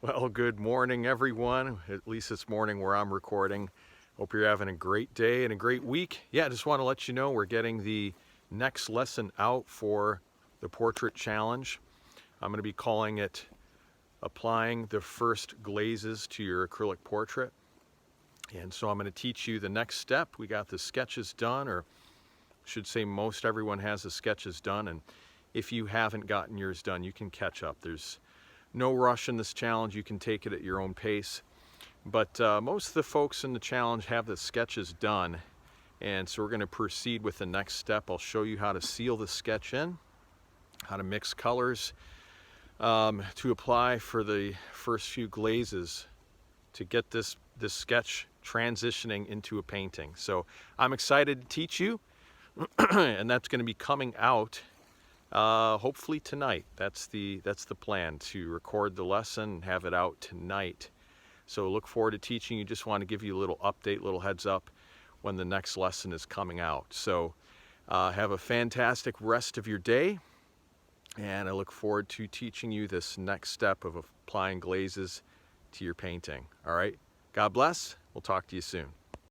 Well, good morning, everyone. At least this morning where I'm recording. Hope you're having a great day and a great week. Yeah, I just want to let you know we're getting the next lesson out for the portrait challenge. I'm going to be calling it applying the first glazes to your acrylic portrait. And so I'm going to teach you the next step. We got the sketches done, or I should say most everyone has the sketches done. And if you haven't gotten yours done, you can catch up. There's no rush in this challenge. You can take it at your own pace. But most of the folks in the challenge have the sketches done. And so we're going to proceed with the next step. I'll show you how to seal the sketch in, how to mix colors, to apply for the first few glazes to get this sketch transitioning into a painting. So I'm excited to teach you, and that's going to be coming out hopefully tonight. That's the plan, to record the lesson and have it out tonight. So look forward to teaching you. Just want to give you a little update, little heads up when the next lesson is coming out. So have a fantastic rest of your day, and I look forward to teaching you this next step of applying glazes to your painting. All right, God bless. We'll talk to you soon.